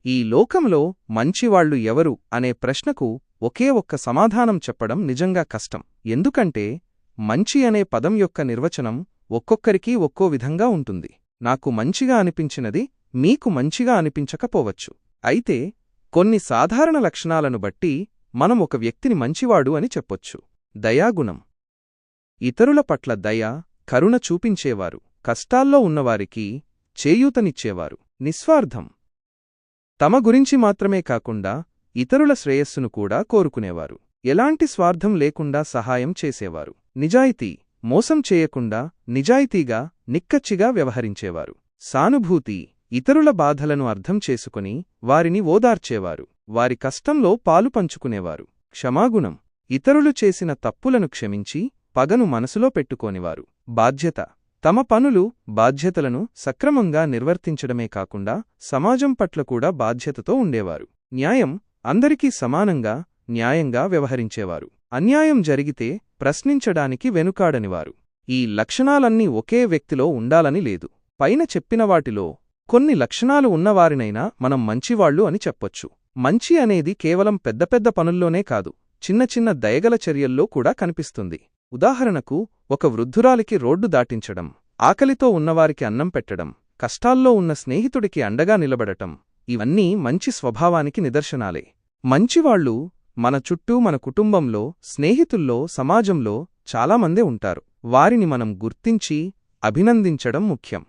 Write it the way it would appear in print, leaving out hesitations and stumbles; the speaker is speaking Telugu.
ఈ లోకంలో మంచివాళ్లు ఎవరు అనే ప్రశ్నకు ఒకే ఒక్క సమాధానం చెప్పడం నిజంగా కష్టం. ఎందుకంటే మంచి అనే పదం యొక్క నిర్వచనం ఒక్కొక్కరికీ ఒక్కో విధంగా ఉంటుంది. నాకు మంచిగా అనిపించినది మీకు మంచిగా అనిపించకపోవచ్చు. అయితే కొన్ని సాధారణ లక్షణాలను బట్టి మనం ఒక వ్యక్తిని మంచివాడు అని చెప్పొచ్చు. దయాగుణం. ఇతరుల పట్ల దయ, కరుణ చూపించేవారు. కష్టాల్లో ఉన్నవారికి చేయూతనిచ్చేవారు. నిస్వార్థం. తమ గురించి మాత్రమే కాకుండా ఇతరుల శ్రేయస్సును కూడా కోరుకునేవారు. ఎలాంటి స్వార్థం లేకుండా సహాయం చేసేవారు. నిజాయితీ. మోసం చేయకుండా నిజాయితీగా నిక్కచ్చిగా వ్యవహరించేవారు. సానుభూతి. ఇతరుల బాధలను అర్థం చేసుకుని వారిని ఓదార్చేవారు. వారి కష్టంలో పాలు పంచుకునేవారు. క్షమాగుణం. ఇతరులు చేసిన తప్పులను క్షమించి పగను మనసులో పెట్టుకోనివారు. బాధ్యత. తమ పనులు, బాధ్యతలను సక్రమంగా నిర్వర్తించడమే కాకుండా సమాజం పట్ల కూడా బాధ్యతతో ఉండేవారు. న్యాయం. అందరికీ సమానంగా న్యాయంగా వ్యవహరించేవారు. అన్యాయం జరిగితే ప్రశ్నించడానికి వెనుకాడనివారు. ఈ లక్షణాలన్నీ ఒకే వ్యక్తిలో ఉండాలని లేదు. పైన చెప్పిన వాటిలో కొన్ని లక్షణాలు ఉన్నవారినైనా మనం మంచివాళ్లు అని చెప్పొచ్చు. మంచి అనేది కేవలం పెద్ద పెద్ద పనుల్లోనే కాదు, చిన్న చిన్న దయగల చర్యల్లో కూడా కనిపిస్తుంది. ఉదాహరణకు, ఒక వృద్ధురాలికి రోడ్డు దాటించడం, ఆకలితో ఉన్నవారికి అన్నం పెట్టడం, కష్టాల్లో ఉన్న స్నేహితుడికి అండగా నిలబడటం, ఇవన్నీ మంచి స్వభావానికి నిదర్శనాలే. మంచివాళ్లు మన చుట్టూ, మన కుటుంబంలో, స్నేహితుల్లో, సమాజంలో చాలామందే ఉంటారు. వారిని మనం గుర్తించి అభినందించడం ముఖ్యం.